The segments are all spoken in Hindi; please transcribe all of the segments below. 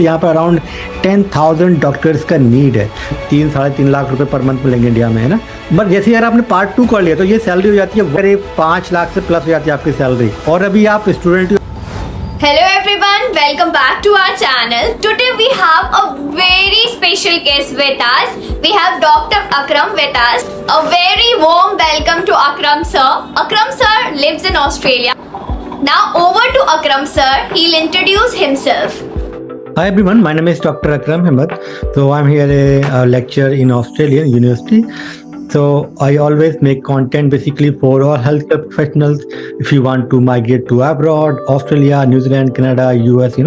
यहाँ पर अराउंड 10,000 डॉक्टर्स का नीड है। 3-3.5 लाख रुपए पर मंथ मिलेंगे इंडिया में, है ना। बट जैसे यार आपने पार्ट 2 कर लिया तो ये सैलरी हो जाती है 5 लाख से प्लस हो जाती है आपकी सैलरी। और अभी आप student. Hello everyone, welcome back to our channel. Today we have a very special guest with us. We have Dr. Akram with us. A very warm welcome to Akram sir. Akram sir lives in Australia. Now over to Akram sir. He'll introduce himself. Hi everyone, my name is Dr. Akram Himmat. So I'm here a lecturer in Australian University. So I always make content basically for all healthcare professionals. If you want to migrate to abroad, Australia, New Zealand, Canada, US,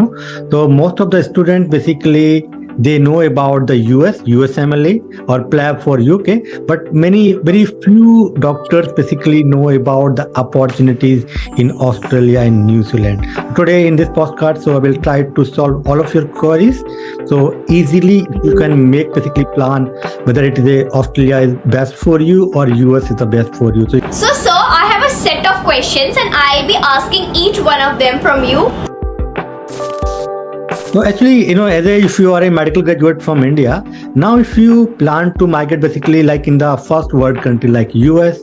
So most of the students basically they know about the USMLE or PLAB for UK, but very few doctors basically know about the opportunities in Australia and New Zealand. Today in this podcast, so I will try to solve all of your queries. So easily you can make basically plan whether it is Australia is best for you or US is the best for you. So sir, I have a set of questions and I'll be asking each one of them from you. So actually, if you are a medical graduate from India, now if you plan to migrate basically like in the first world country like US,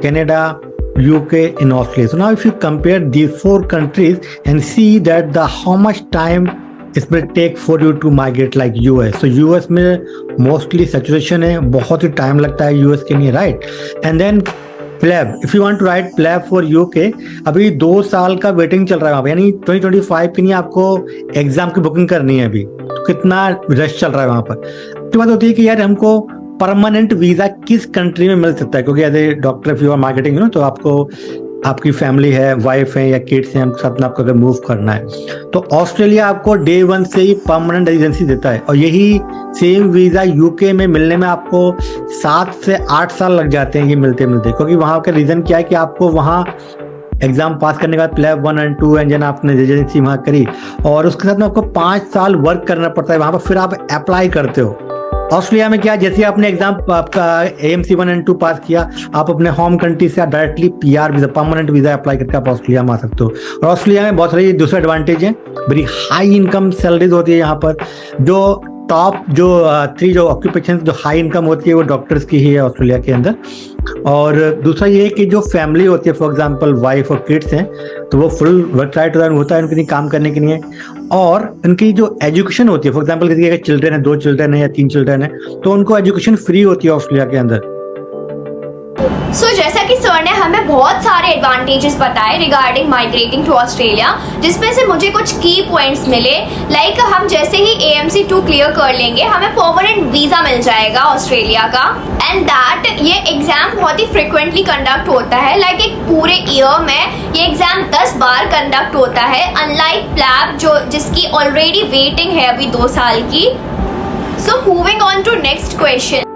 Canada, UK and Australia. So now if you compare these 4 countries and see that how much time it will take for you to migrate like US. So US में mostly saturation है, बहुत ही time लगता है US के लिए, right? And then PLAB, if you want to write PLAB for UK, अभी 2 साल का वेटिंग चल रहा है वहाँ पे, यानी 2025 के लिए आपको एग्जाम की बुकिंग करनी है अभी। तो कितना रश चल रहा है वहाँ पर। तो बात होती है कि यार हमको परमानेंट वीजा किस कंट्री में मिल सकता है, क्योंकि as a doctor if you are marketing तो आपको आपकी फैमिली है, वाइफ है या किड्स हैं, साथ में आपको अगर मूव करना है तो ऑस्ट्रेलिया आपको डे 1 से ही परमानेंट रेजिडेंसी देता है। और यही सेम वीजा यूके में मिलने में आपको 7 से 8 साल लग जाते हैं ये मिलते मिलते, क्योंकि वहाँ का रीजन क्या है कि आपको वहाँ एग्जाम पास करने के बाद प्लैब 1 और 2 एंड आपने रेजिडेंसी वहाँ करी और उसके साथ में आपको 5 साल वर्क करना पड़ता है वहाँ पर, फिर आप अप्लाई करते हो। ऑस्ट्रेलिया में क्या, जैसे आपने एग्जाम आपका AMC 1 और 2 पास किया, आप अपने होम कंट्री से directly PR visa, permanent visa apply करके आप ऑस्ट्रेलिया में आ सकते हो। और ऑस्ट्रेलिया में बहुत सारी दूसरे एडवांटेज हैं, बड़ी हाई इनकम सैलरीज होती है यहाँ पर। जो टॉप 3 जो ऑक्यूपेशन जो हाई इनकम होती है वो डॉक्टर्स की ही है ऑस्ट्रेलिया के अंदर। और दूसरा ये है कि जो फैमिली होती है, फॉर एग्जांपल वाइफ और किड्स हैं, तो वो फुल वर्क राइट होता है उनके लिए काम करने के लिए। और उनकी जो एजुकेशन होती है, फॉर एग्जांपल किसी के चिल्ड्रन है, 2 चिल्ड्रन है या 3 चिल्ड्रन है, तो उनको एजुकेशन फ्री होती है ऑस्ट्रेलिया के अंदर। जैसा कि सर ने हमें बहुत सारे एडवांटेजेस बताए रिगार्डिंग माइग्रेटिंग टू ऑस्ट्रेलिया, जिसमें से मुझे कुछ की पॉइंट्स मिले। लाइक हम जैसे ही AMC 2 क्लियर कर लेंगे हमें परमानेंट वीजा मिल जाएगा ऑस्ट्रेलिया का, एंड दैट ये एग्जाम बहुत ही फ्रिक्वेंटली कंडक्ट होता है। लाइक एक पूरे ईयर में ये एग्जाम 10 बार कंडक्ट होता है, अनलाइक प्लैब जिसकी ऑलरेडी वेटिंग है अभी 2 साल की। So moving on to next question.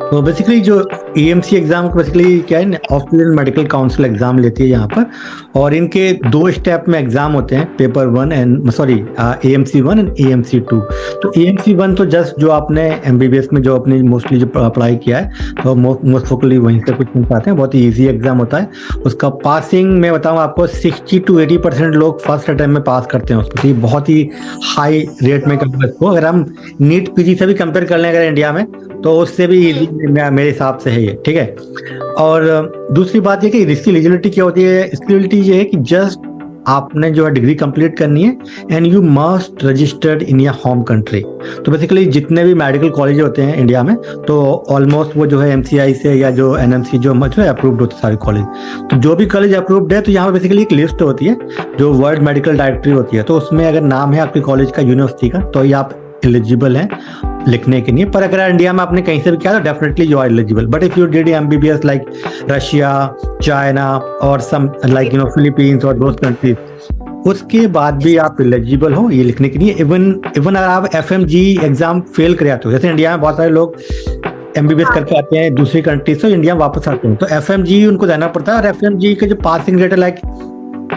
तो बेसिकली जो AMC एग्जाम को बेसिकली क्या है, ऑस्ट्रेलियन मेडिकल काउंसिल एग्जाम लेती है यहाँ पर, और इनके 2 स्टेप में एग्जाम होते हैं, paper 1 and AMC 1 and AMC 2। तो AMC 1 तो जस्ट जो आपने MBBS में जो अपनी मोस्टली जो पढ़ाई किया है तो मोस्ट फोकली वहीं से कुछ आते हैं, बहुत ही ईजी एग्जाम होता है। उसका पासिंग मैं बताऊँ आपको 60 to 80% लोग फर्स्ट अटेम्प्ट में पास करते हैं उसको, तो बहुत ही हाई रेट में करते हैं इसको। अगर हम नीट PG से भी कंपेयर कर लें अगर इंडिया में, तो उससे भी ईजी मेरे हिसाब से है ये, ठीक है। और दूसरी बात ये कि इसकी एलिजिबिलिटी क्या होती है, इसकी एलिजिबिलिटी ये है कि जस्ट आपने जो है डिग्री कंप्लीट करनी है and you must registered in your home country. तो बेसिकली जितने भी मेडिकल कॉलेज होते हैं इंडिया में, तो ऑलमोस्ट वो जो है MCI से या जो NMC जो है अप्रूव्ड होते हैं सारे कॉलेज। तो जो भी कॉलेज अप्रूव्ड है तो यहाँ पर बेसिकली एक लिस्ट होती है जो वर्ल्ड मेडिकल डायरेक्टरी होती है, तो उसमें अगर नाम है आपके कॉलेज का, यूनिवर्सिटी का, तो ये आप एलिजिबल हैं लिखने के लिए। पर अगर इंडिया में आपने कहीं से भी किया तो definitely you are eligible. But if you did MBBS like Russia, China और सम लाइक फिलीपींस और दोस्त कंट्रीज, उसके बाद भी आप एलिजिबल हो ये लिखने के लिए। इवन अगर आप FMG एग्जाम फेल कर आते हो, जैसे इंडिया में बहुत सारे लोग MBBS करके आते हैं दूसरी कंट्री से, इंडिया वापस आते हैं, तो FMG उनको देना पड़ता है। और FMG का जो पासिंग रेट है लाइक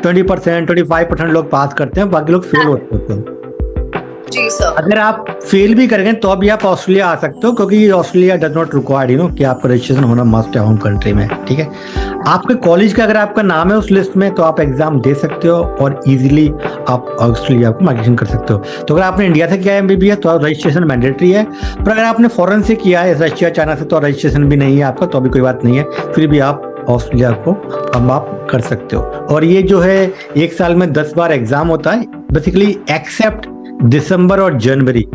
20%, 25% लोग पास करते हैं, बाकी लोग फेल होते हैं। जी सर। अगर आप फेल भी करेंगे तो भी आप ऑस्ट्रेलिया आ सकते हो, क्योंकि ऑस्ट्रेलिया डज नॉट रिक्वायर्ड कि आपका रजिस्ट्रेशन होना मस्ट है होम कंट्री में, ठीक है। आपके कॉलेज का अगर आपका नाम है उस लिस्ट में तो आप एग्जाम दे सकते हो और इजीली आप ऑस्ट्रेलिया को माइग्रेशन कर सकते हो। तो अगर आपने इंडिया से किया है एमबीबीएस तो रजिस्ट्रेशन मैंडेटरी है, पर अगर आपने फॉरेन से किया है रशिया चाइना से तो रजिस्ट्रेशन भी नहीं है आपका, तो अभी कोई बात नहीं है, फिर भी आप ऑस्ट्रेलिया को हम आप कर सकते हो। और ये जो है एक साल में 10 बार एग्जाम होता है बेसिकली, एक्सेप्ट दिसंबर और जनवरी,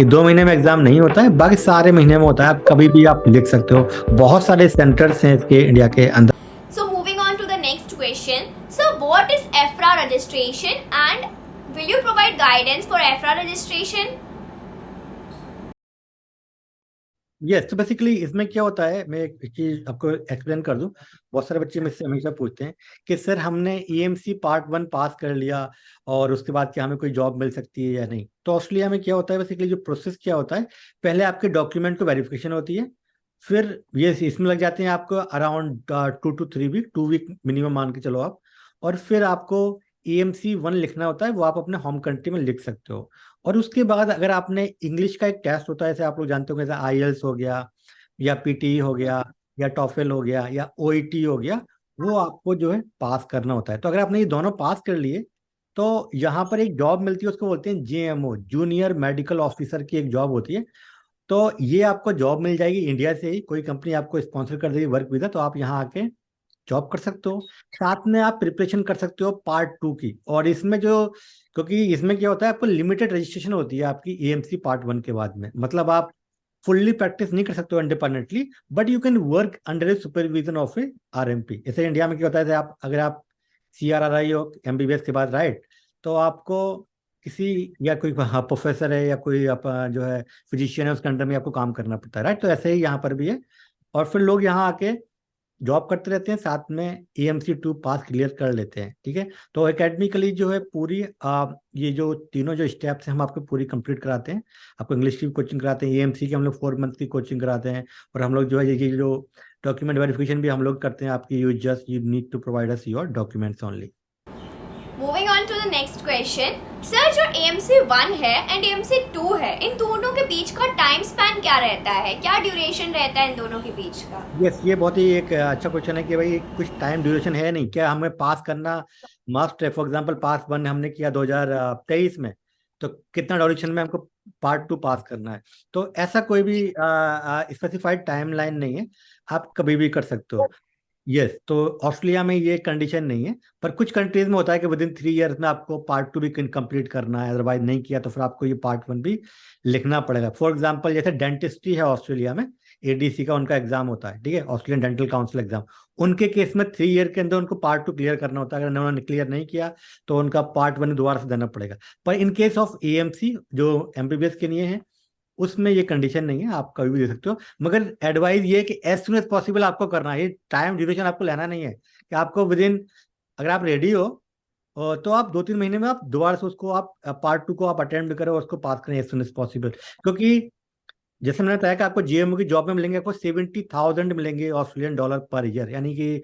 ये 2 महीने में एग्जाम नहीं होता है, बाकी सारे महीने में होता है, आप कभी भी आप लिख सकते हो। बहुत सारे सेंटर्स हैं इसके इंडिया के अंदर। So moving on to the next question. So what is EFRA registration and will you provide guidance for EFRA registration? Yes, तो बेसिकली इसमें क्या होता है, मैं एक चीज आपको एक्सप्लेन कर दूं। बहुत सारे बच्चे मुझसे हमेशा पूछते हैं कि सर हमने ईएमसी पार्ट 1 पास कर लिया और उसके बाद क्या हमें कोई जॉब मिल सकती है या नहीं। तो ऑस्ट्रेलिया में क्या होता है बेसिकली, जो प्रोसेस क्या होता है, पहले आपके डॉक्यूमेंट को वेरिफिकेशन होती है, फिर ये इसमें लग जाते हैं आपको around 2 to 3 week, 2 week minimum मान के चलो आप। और फिर आपको EMC 1 लिखना होता है, वो आप अपने होम कंट्री में लिख सकते हो। और उसके बाद अगर आपने इंग्लिश का एक टेस्ट होता है, जैसे आप लोग जानते हो, जैसे IELTS हो गया या PTE हो गया या टॉफेल हो गया या OET हो गया, वो आपको जो है पास करना होता है। तो अगर आपने ये दोनों पास कर लिए तो यहाँ पर एक जॉब मिलती है, उसको बोलते हैं JMO, जूनियर मेडिकल ऑफिसर की एक जॉब होती है। तो ये आपको जॉब मिल जाएगी इंडिया से ही, कोई कंपनी आपको स्पॉन्सर कर देगी वर्क वीजा, तो आप यहाँ आके जॉब कर सकते हो। साथ में आप प्रिपरेशन कर सकते हो पार्ट 2 की। और इसमें जो, क्योंकि इसमें क्या होता है, आपको लिमिटेड रजिस्ट्रेशन होती है आपकी EMC पार्ट 1 के बाद में, मतलब आप फुल्ली प्रैक्टिस नहीं कर सकते हो independently, but you can work under supervision of A RMP। जैसे इंडिया में क्या होता है, जैसे आप अगर आप CRRI हो MBBS के बाद, राइट, तो आपको किसी या कोई प्रोफेसर है या कोई आप जो है फिजिशियन है उसके अंडर में आपको काम करना पड़ता है, राइट। तो ऐसे ही यहाँ पर भी है। और फिर लोग यहाँ आके जॉब करते रहते हैं, साथ में EMC 2 पास क्लियर कर लेते हैं, ठीक है। तो एकेडमिकली जो है पूरी ये जो तीनों जो स्टेप्स हैं हम आपको पूरी कंप्लीट कराते हैं। आपको इंग्लिश की कोचिंग कराते हैं, EMC की हम लोग 4 मंथ की कोचिंग कराते हैं, और हम लोग जो है ये जो डॉक्यूमेंट वेरिफिकेशन भी हम लोग करते हैं आपकी। You need to provide us your documents only. Moving on to the next question. Sir जो AMC 1 है एंड AMC 2 है, इन दोनों के बीच का टाइम स्पैन क्या रहता है, क्या ड्यूरेशन रहता है इन दोनों के बीच का? यस, ये बहुत ही एक अच्छा क्वेश्चन है कि भाई कुछ टाइम ड्यूरेशन है नहीं क्या, हमें पास करना मस्ट है। फॉर एग्जांपल पास 1 हमने किया 2023 में, तो कितना ड्यूरेशन में हमको पार्ट 2 पास करना है। तो ऐसा कोई भी स्पेसिफाइड टाइम लाइन नहीं है, आप कभी भी कर सकते हो। यस, तो ऑस्ट्रेलिया में ये कंडीशन नहीं है, पर कुछ कंट्रीज में होता है कि विद इन 3 ईयर्स में आपको पार्ट 2 भी कंप्लीट करना है, अदरवाइज नहीं किया तो फिर आपको ये पार्ट 1 भी लिखना पड़ेगा। फॉर एग्जांपल जैसे डेंटिस्ट्री है ऑस्ट्रेलिया में, ADC का उनका एग्जाम होता है, ठीक है, ऑस्ट्रेलियन डेंटल काउंसिल एग्जाम। उनके केस में 3 ईयर के अंदर उनको पार्ट 2 क्लियर करना होता है, अगर उन्होंने क्लियर नहीं किया तो उनका पार्ट 1 दोबारा से देना पड़ेगा। पर इन केस ऑफ AMC जो MBBS के लिए है, उसमें ये कंडीशन नहीं है, आप कभी भी दे सकते हो। मगर एडवाइस ये है कि एज सुन एज पॉसिबल आपको करना है, ये टाइम ड्यूरेशन आपको लेना नहीं है कि आपको विद इन, अगर आप रेडी हो तो आप 2-3 महीने में आप दोबारा से उसको आप पार्ट 2 को आप अटेम्प्ट करें और उसको पास करें एज सुन एज पॉसिबल। क्योंकि जैसे मैंने बताया कि आपको GMO की जॉब में मिलेंगे, आपको 70,000 मिलेंगे ऑस्ट्रेलियन डॉलर पर ईयर, यानी कि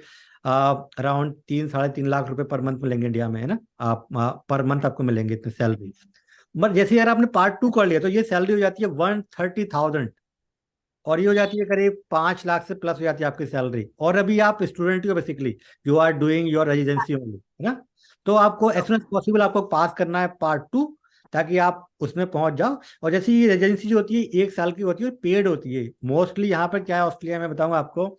अराउंड 3-3.5 लाख रुपए पर मंथ मिलेंगे इंडिया में, है ना। आप पर मंथ आपको मिलेंगे इतने सैलरी। मगर जैसे यार आपने पार्ट 2 कर लिया तो ये सैलरी हो जाती है 130,000, और ये हो जाती है करीब 5 लाख से प्लस हो जाती है आपकी सैलरी। और अभी आप स्टूडेंट हो basically, you are doing your residency only, है ना। तो आपको एज सुन एज पॉसिबल आपको पास करना है पार्ट 2, ताकि आप उसमें पहुंच जाओ। और जैसे ये रेजिडेंसी जो होती है 1 साल की होती है, पेड होती है मोस्टली। यहाँ पर क्या है ऑस्ट्रेलिया में बताऊंगा आपको,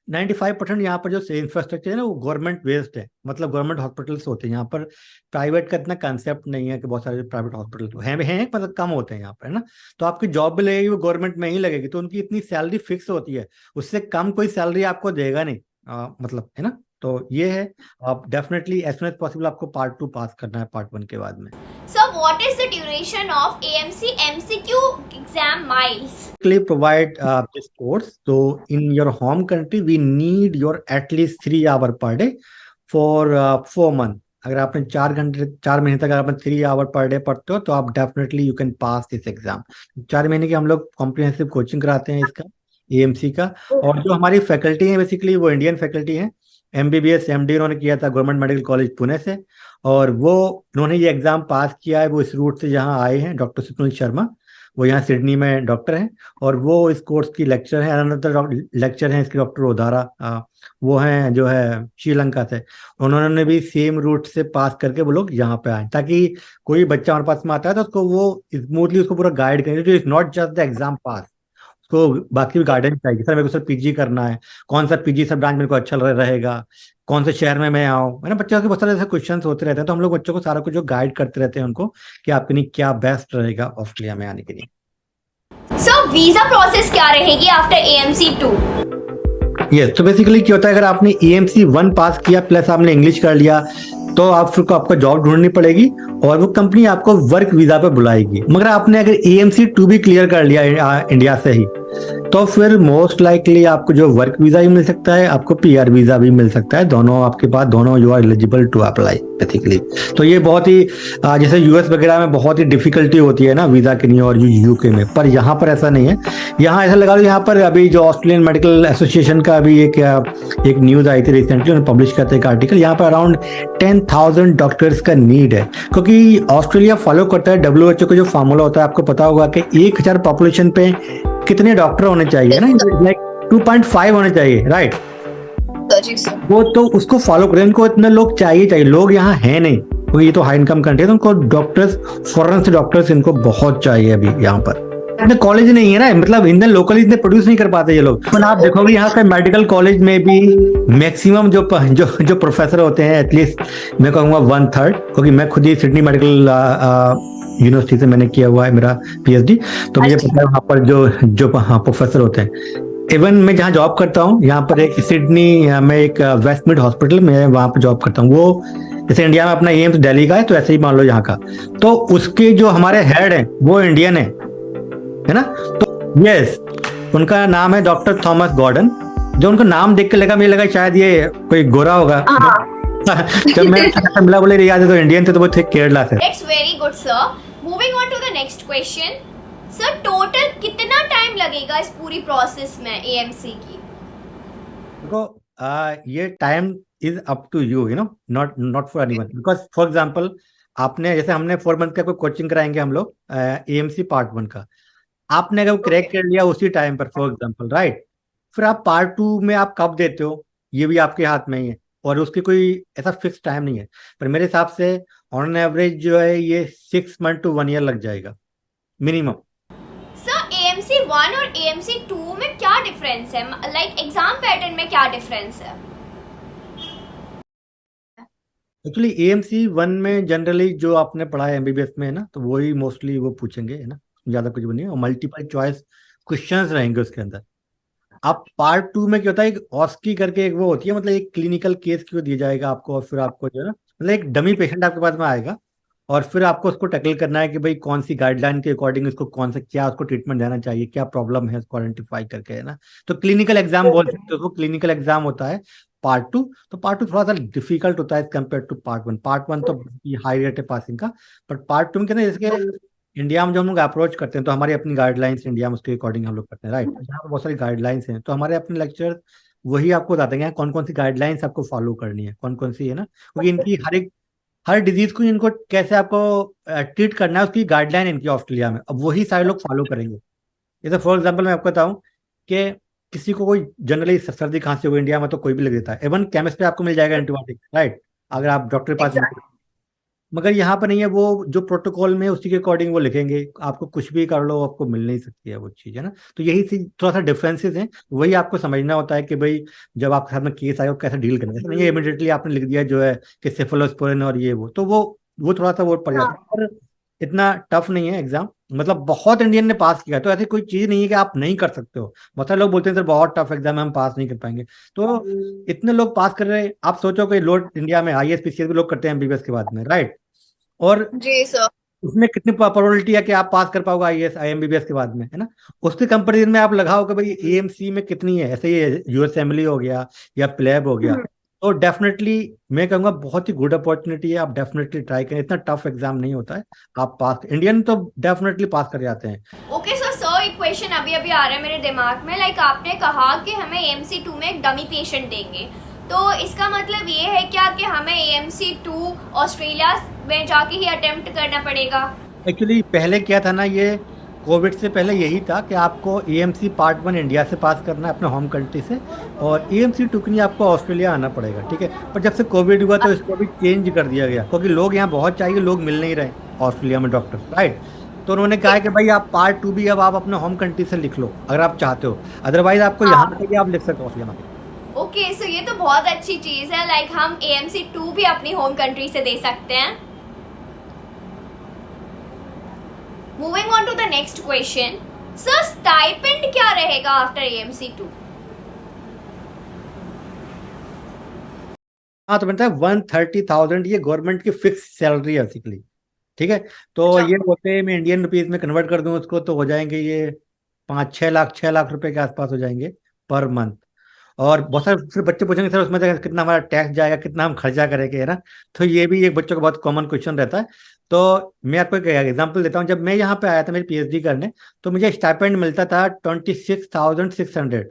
95% यहाँ पर जो इंफ्रास्ट्रक्चर है ना वो गवर्नमेंट बेस्ड है, मतलब गवर्नमेंट हॉस्पिटल्स होते हैं यहाँ पर। प्राइवेट का इतना कंसेप्ट नहीं है कि बहुत सारे प्राइवेट हॉस्पिटल हैं मतलब कम होते हैं यहाँ पर, है ना। तो आपकी जॉब भी लगेगी वो गवर्नमेंट में ही लगेगी, तो उनकी इतनी सैलरी फिक्स होती है, उससे कम कोई सैलरी आपको देगा नहीं, मतलब, है ना। तो ये है, आप definitely as soon as possible आपको पार्ट 2 पास करना है पार्ट 1 के बाद में। So what is the duration of AMC MCQ exam miles? Provide this course. So in your home country, we need your at least 3 hour per day for 4 months. अगर आपने 4 महीने तक अगर आपने 3 आवर पर डे पढ़ते हो तो आप definitely you can pass this exam. 4 महीने की हम लोग कॉम्प्रिहेंसिव कोचिंग कराते हैं इसका, AMC का। और जो हमारी फैकल्टी है बेसिकली वो इंडियन फैकल्टी है, MBBS MD उन्होंने किया था गवर्नमेंट मेडिकल कॉलेज पुणे से, और वो उन्होंने ये एग्जाम पास किया है। वो इस रूट से यहाँ आए हैं, डॉक्टर सुनील शर्मा। वो यहाँ सिडनी में डॉक्टर हैं, और वो इस कोर्स की लेक्चर हैं। अनदर लेक्चर हैं इसके डॉक्टर ओदारा, वो हैं जो है श्रीलंका से। उन्होंने भी सेम रूट से पास करके वो लोग यहाँ पे आए, ताकि कोई बच्चा हमारे पास में आता है तो उसको वो स्मूथली उसको पूरा गाइड करेंगे। जो is not just the exam पास, उसको बाकी भी गाइडेंस चाहिए। सर मेरे को सर PG करना है, कौन सा PG सब ब्रांच मेरे को अच्छा रहेगा, कौन से शहर में मैं आऊँ, है ना। बच्चों के बहुत सारे ऐसे क्वेश्चन होते रहते हैं, तो हम लोग बच्चों को सारा कुछ जो गाइड करते रहते हैं उनको, कि आपके लिए क्या बेस्ट रहेगा ऑस्ट्रेलिया में आने के लिए। सो वीजा प्रोसेस क्या रहेगी आफ्टर AMC 2? यस, तो बेसिकली क्या होता है, अगर आपने AMC 1 पास किया प्लस आपने इंग्लिश कर लिया, तो आपको जॉब ढूंढनी पड़ेगी, और वो कंपनी आपको वर्क वीजा पे बुलाएगी। मगर आपने अगर AMC 2 भी क्लियर कर लिया इंडिया से ही, तो फिर मोस्ट लाइकली आपको जो वर्क वीजा भी मिल सकता है, आपको PR वीजा भी मिल सकता है। दोनों आपके पास, दोनों you are eligible to apply basically. तो ये बहुत ही जैसे US वगैरह में बहुत ही डिफिकल्टी होती है ना वीजा के लिए, और UK में, पर यहाँ पर ऐसा नहीं है। यहाँ ऐसा लगा लो, यहाँ पर अभी जो ऑस्ट्रेलियन मेडिकल एसोसिएशन का अभी एक न्यूज आई थी रिसेंटली, उन्होंने पब्लिश करते एक आर्टिकल, यहाँ पर अराउंड 10,000 डॉक्टर्स का नीड है। क्योंकि ऑस्ट्रेलिया फॉलो करता है WHO का जो फार्मूला होता है, आपको पता होगा कि 1,000 पॉपुलेशन पे कितने डॉक्टर होने चाहिए ना, लाइक 2.5 होने चाहिए, राइट। वो तो उसको फॉलो करें, उनको इतने लोग चाहिए। लोग यहाँ है नहीं, क्योंकि ये तो हाई इनकम कंट्री है, तो उनको डॉक्टर्स, फॉरेन से डॉक्टर्स इनको बहुत चाहिए अभी यहाँ पर। इतने कॉलेज नहीं है ना, मतलब इंडियन लोकल इतने प्रोड्यूस नहीं कर पाते ये लोग। पर आप देखोगे यहाँ पे मेडिकल कॉलेज में भी मैक्सिमम जो प्रोफेसर होते हैं, एटलीस्ट मैं कहूँगा 1/3, क्योंकि मैं खुद ही सिडनी मेडिकल यूनिवर्सिटी से मैंने किया हुआ है मेरा PhD, तो मुझे पता है वहाँ पर जो प्रोफेसर होते हैं। इवन मैं जहाँ जॉब करता हूँ, यहाँ पर एक सिडनी में एक वेस्टमिड हॉस्पिटल में वहाँ पर जॉब करता हूँ। वो जैसे इंडिया में अपना एम्स दिल्ली का है, तो ऐसे ही मान लो यहाँ का, तो उसके जो हमारे हेड है वो इंडियन है ना। तो यस, उनका नाम है डॉक्टर थॉमस गॉर्डन। जो उनको नाम देख के मुझे लगा शायद ये कोई गोरा होगा। जब मैं मिला, बोले याद है तो इंडियन थे, तो वो थे केरला से। It's very good, sir. Moving on to the next question. Sir, total कितना टाइम लगेगा इस पूरी प्रोसेस में AMC की? देखो, ये time is up to you, no, not for anyone. Because for example, आपने जैसे हमने 4 मंथ का कोई कोचिंग कराएंगे हम लोग AMC पार्ट 1 का, आपने अगर क्रैक कर लिया उसी टाइम पर, फॉर एग्जांपल, राइट, फिर आप पार्ट 2 में आप कब देते हो ये भी आपके हाथ में ही है, और उसकी कोई ऐसा फिक्स टाइम नहीं है। पर मेरे हिसाब से ऑन एवरेज जो है ये 6 मंथ to 1 year लग जाएगा मिनिमम। सर, AMC 1 और AMC 2 में क्या डिफरेंस है? लाइक एग्जाम पैटर्न में क्या डिफरेंस है? एक्चुअली AMC 1 में जनरली जो आपने पढ़ा है MBBS में, है ना, तो वही मोस्टली वो पूछेंगे, है ना, ज्यादा कुछ भी नहीं है, और मल्टीपल चॉइस क्वेश्चंस रहेंगे उसके अंदर। अब पार्ट 2 में क्या होता है, एक ऑस्की करके एक वो होती है, मतलब एक क्लिनिकल केस क्यों दिया जाएगा आपको, और फिर आपको जो है ना, मतलब एक डमी पेशेंट आपके पास में आएगा, और फिर आपको उसको टैकल करना है कि भाई कौन सी गाइडलाइन के अकॉर्डिंग उसको कौन सा क्या उसको ट्रीटमेंट देना चाहिए, क्या प्रॉब्लम है उसको आइडेंटिफाई करके, है ना। तो क्लिनिकल एग्जाम बोल सकते हो उसको, क्लिनिकल एग्जाम होता है पार्ट 2। तो पार्ट 2 थोड़ा सा डिफिकल्ट होता है कंपेयर टू पार्ट 1। पार्ट 1 तो हाई रेट है पासिंग का, बट पार्ट 2 में कहते हैं जैसे इंडिया में जो हम लोग अप्रोच करते हैं, तो हमारी अपनी गाइडलाइंस इंडिया में उसके अकॉर्डिंग हम लोग करते हैं, राइट। यहाँ पर बहुत सारी गाइडलाइंस हैं, तो हमारे अपने लेक्चर वही आपको बताते हैं कौन कौन सी गाइडलाइंस आपको फॉलो करनी है, कौन कौन सी, है ना, क्योंकि इनकी हर डिजीज को इनको कैसे आपको ट्रीट करना है उसकी गाइडलाइन इनकी ऑस्ट्रेलिया में, अब वही सारे लोग फॉलो करेंगे। जैसे फॉर एग्जाम्पल मैं आपको बताऊं कि किसी को कोई जनरली सर्दी खांसी हो इंडिया में तो कोई भी लग देता है, इवन केमिस्ट पे आपको मिल जाएगा एंटीबायोटिक, राइट, अगर आप डॉक्टर के पास मगर यहाँ पर नहीं है, वो जो प्रोटोकॉल में उसी के अकॉर्डिंग वो लिखेंगे, आपको कुछ भी कर लो आपको मिल नहीं सकती है वो चीज, है ना। तो यही थोड़ा सा डिफरेंसेस हैं, वही आपको समझना होता है कि भाई जब आपके साथ में केस आए कैसे डील करना है। नहीं इमीडिएटली आपने लिख दिया जो है कि सेफेलोस्पोरिन और ये वो, तो वो थोड़ा सा वो पड़ जाता है, पर इतना टफ नहीं है एग्जाम, मतलब बहुत इंडियन ने पास किया, तो ऐसी कोई चीज नहीं है कि आप नहीं कर सकते हो। बहुत सारे लोग बोलते हैं सर बहुत टफ एग्जाम है हम पास नहीं कर पाएंगे, तो इतने लोग पास कर रहे हैं। आप सोचो कि लोग इंडिया में IAS PCS भी लोग करते हैं MBBS के बाद में, राइट, और जी सर उसमें कितनी प्रोबेबिलिटी है कि आप पास कर पाओगे IAS MBBS के बाद में, है ना। उसके कंपेरिजन में आप लगाओ कि भाई AMC में कितनी है, ऐसे ये USMLE हो गया या प्लेब हो गया, तो डेफिनेटली मैं कहूँगा बहुत ही गुड अपॉर्चुनिटी है, आप डेफिनेटली ट्राई करें, इतना टफ एग्जाम नहीं होता है, आप पास इंडियन तो डेफिनेटली पास कर जाते हैं। ओके सर, एक क्वेश्चन अभी आ रहा है मेरे दिमाग में, लाइक आपने कहा कि हमें AMC 2 में एक डमी पेशेंट देंगे, तो इसका मतलब ये है क्या कि हमें AMC 2 ऑस्ट्रेलिया में जाके ही अटेम्प्ट करना पड़ेगा? एक्चुअली पहले क्या था ना, ये कोविड से पहले यही था कि आपको AMC पार्ट 1 इंडिया से पास करना है अपने होम कंट्री से, और AMC 2 के लिए आपको ऑस्ट्रेलिया आना पड़ेगा, ठीक है। पर जब से कोविड हुआ तो इसको भी चेंज कर दिया गया, क्योंकि लोग यहाँ बहुत चाहिए, लोग मिल नहीं रहे ऑस्ट्रेलिया में डॉक्टर, राइट। तो उन्होंने कहा है कि भाई आप पार्ट 2 भी अब आप अपने होम कंट्री से लिख लो अगर आप चाहते हो, अदरवाइज आपको यहाँ पे आप लिख सकते हो ऑस्ट्रेलिया में। ओके, सो ये तो बहुत अच्छी चीज है, लाइक हम AMC 2 भी अपनी होम कंट्री से दे सकते हैं। Moving on to the next question, sir stipend क्या रहेगा आफ्टर AMC 2? हाँ, तो बनता है 130,000, ये गवर्नमेंट की फिक्स सैलरी है बेसिकली, ठीक है। तो अच्छा। ये होते हैं, मैं इंडियन रुपीज में कन्वर्ट कर दूं उसको तो हो जाएंगे ये 5-6 लाख रुपए के आसपास हो जाएंगे पर मंथ। और बहुत सारे फिर बच्चे पूछेंगे सर उसमें तो कितना हमारा टैक्स जाएगा, कितना हम खर्चा करेंगे, है ना। तो ये भी एक बच्चों का बहुत कॉमन क्वेश्चन रहता है। तो मैं आपको एक एग्जांपल देता हूँ, जब मैं यहाँ पे आया था मेरी PhD करने, तो मुझे स्टाइपेंड मिलता था 26,600,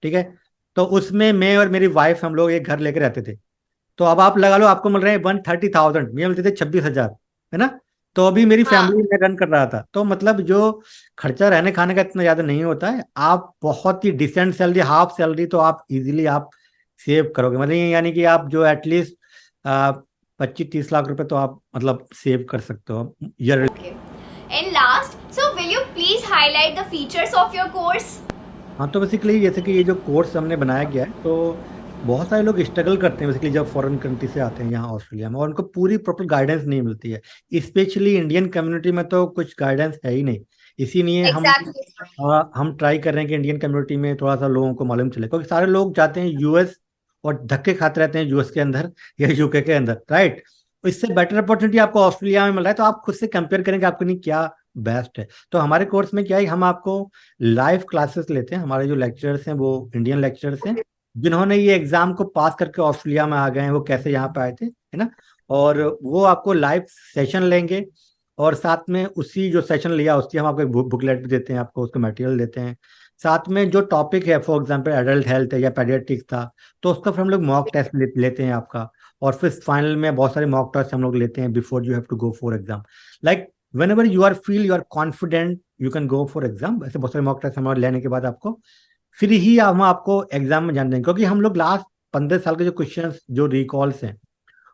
ठीक है। तो उसमें मैं और मेरी वाइफ हम लोग एक घर लेके रहते थे। तो अब आप लगा लो, आपको मिल रहे हैं 130,000, मुझे मिलते थे 26,000, है ना। तो अभी मेरी हाँ। फैमिली में रन कर रहा था, तो मतलब जो खर्चा रहने खाने का इतना ज्यादा नहीं होता है, आप बहुत ही डिसेंट सैलरी, हाफ सैलरी तो आप इजीली आप सेव करोगे, मतलब ये यानी कि आप जो एटलीस्ट 25-30 लाख रुपए तो आप मतलब सेव कर सकते हो year. Okay. And last, so will you please highlight the features of your course? हाँ, तो बेसिकली जैसे कि ये जो कोर्स हमने बनाया गया है, तो बहुत सारे लोग स्ट्रगल करते हैं बेसिकली जब फॉरेन कंट्री से आते हैं यहाँ ऑस्ट्रेलिया में, और उनको पूरी प्रॉपर गाइडेंस नहीं मिलती है। स्पेशली इंडियन कम्युनिटी में तो कुछ गाइडेंस है ही नहीं, इसीलिए Exactly. हम ट्राई कर रहे हैं कि इंडियन कम्युनिटी में थोड़ा सा लोगों को मालूम चले, क्योंकि सारे लोग जाते हैं US और धक्के खाते रहते हैं US के अंदर या UK के अंदर, राइट। इससे बेटर अपॉर्चुनिटी आपको ऑस्ट्रेलिया में मिल रहा है, तो आप खुद से कंपेयर करेंगे आपके लिए क्या बेस्ट है। तो हमारे कोर्स में क्या है, हम आपको लाइव क्लासेस लेते हैं, हमारे जो लेक्चरर्स हैं वो इंडियन लेक्चरर्स हैं जिन्होंने ये एग्जाम को पास करके ऑस्ट्रेलिया में आ गए हैं, वो कैसे यहाँ पे आए थे, है ना। और वो आपको लाइव सेशन लेंगे, और साथ में उसी जो सेशन लिया उसकी हम आपको एक बुकलेट भी देते हैं, आपको उसका मटेरियल देते हैं। साथ में जो टॉपिक है, फॉर एग्जांपल एडल्ट हेल्थ है या पेडियाट्रिक्स था, तो उसका फिर हम लोग मॉक टेस्ट लेते हैं आपका, और फिर फाइनल में बहुत सारे मॉक टेस्ट हम लोग लेते हैं before you have to go for exam. Like whenever you are feel you are confident you can go for exam, ऐसे बहुत सारे मॉक टेस्ट हमारे लेने के बाद आपको फिर ही हम आपको एग्जाम में जान देंगे, क्योंकि हम लोग लास्ट 15 साल के जो क्वेश्चंस जो रिकॉल्स हैं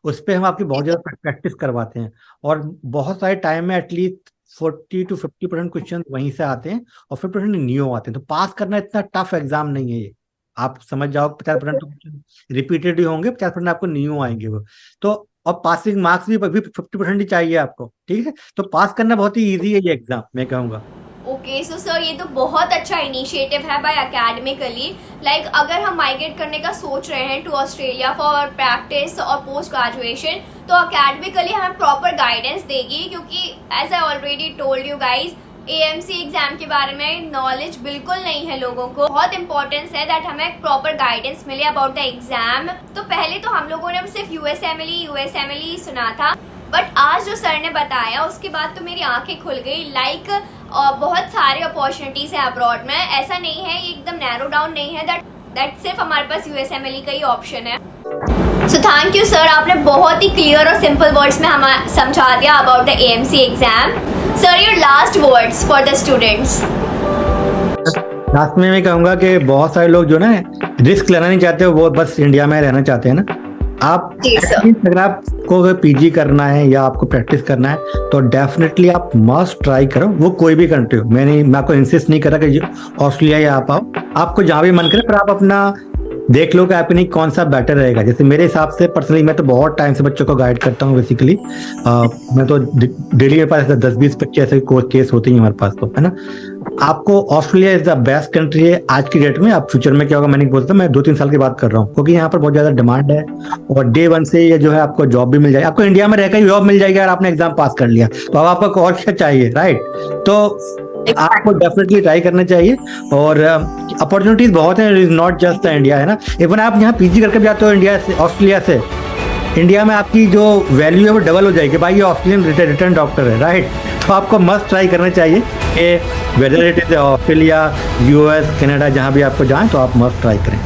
उस पर हम आपकी बहुत ज्यादा प्रैक्टिस करवाते हैं, और बहुत सारे टाइम में एटलीस्ट 40-50% क्वेश्चन वहीं से आते हैं और 50% न्यू आते हैं। तो पास करना इतना टफ एग्जाम नहीं है ये, आप समझ जाओ। 50% तो रिपीटेड ही होंगे, 50% आपको न्यू आएंगे वो। तो और पासिंग मार्क्स भी 50% ही चाहिए आपको, ठीक है। तो पास करना बहुत ही ईजी है ये एग्जाम, मैं कहूँगा। ओके, सो सर ये तो बहुत अच्छा इनिशिएटिव है बाय अकेडमिकली। लाइक अगर हम माइग्रेट करने का सोच रहे हैं टू ऑस्ट्रेलिया फॉर प्रैक्टिस और पोस्ट ग्रेजुएशन, तो अकेडमिकली हमें प्रॉपर गाइडेंस देगी, क्योंकि as I already told you guys AMC exam के बारे में नॉलेज बिल्कुल नहीं है लोगों को। बहुत इंपॉर्टेंस है दैट हमें प्रॉपर गाइडेंस मिले अबाउट द एग्जाम। तो पहले तो हम लोगों ने सिर्फ USMLE सुना था, बट आज जो सर ने बताया उसके बाद तो मेरी आंखें खुल गई। लाइक बहुत सारे अपॉर्चुनिटीज है अब्रॉड में, ऐसा नहीं है, ये एकदम नैरो डाउन नहीं है दैट सिर्फ हमारे पास USMLE का ही ऑप्शन है। सो थैंक यू सर, आपने बहुत ही क्लियर और सिंपल वर्ड्स में हमें समझा दिया about the AMC exam. Sir your last words for the students. Last में मैं कहूँगा कि बहुत सारे लोग जो ना रिस्क लेना नहीं चाहते, वो बस इंडिया में रहना चाहते हैं ना। आप अगर आपको PG करना है या आपको प्रैक्टिस करना है तो डेफिनेटली आप मस्ट ट्राई करो, वो कोई भी कंट्री हो। मैं आपको इंसिस्ट नहीं कर रहा कि ऑस्ट्रेलिया या आप आओ, आपको जहाँ भी मन करे, पर आप अपना देख लो कि आपके लिए कौन सा बेटर रहेगा। जैसे मेरे हिसाब से पर्सनली मैं तो बहुत टाइम से बच्चों को गाइड करता हूँ बेसिकली, मैं तो डेली मेरे पास 10-20 ऐसे केस होते हैं हमारे पास, तो है ना। आपको Australia is the best country है आज की डेट में। आप फ्यूचर में क्या होगा मैं नहीं बोलता, मैं 2-3 साल की बात कर रहा हूँ, क्योंकि यहाँ पर बहुत ज्यादा डिमांड है, और डे 1 से ये जो है आपको जॉब भी मिल जाएगी। आपको इंडिया में रहकर जॉब मिल जाएगी अगर आपने एग्जाम पास कर लिया, तो अब आपको और क्या चाहिए, राइट। तो आपको डेफिनेटली ट्राई करना चाहिए, और अपॉर्चुनिटीज बहुत है, इज नॉट जस्ट इंडिया, है ना। इवन आप यहाँ PG करके जाते हो इंडिया से, ऑस्ट्रेलिया से, इंडिया में आपकी जो वैल्यू है वो डबल हो जाएगी। भाई ये ऑस्ट्रेलियन रिटर्न डॉक्टर है, राइट। तो आपको मस्ट ट्राई करना चाहिए कि whether it is Australia, US, Canada, जहाँ भी आपको जाएं तो आप मस्ट ट्राई करें।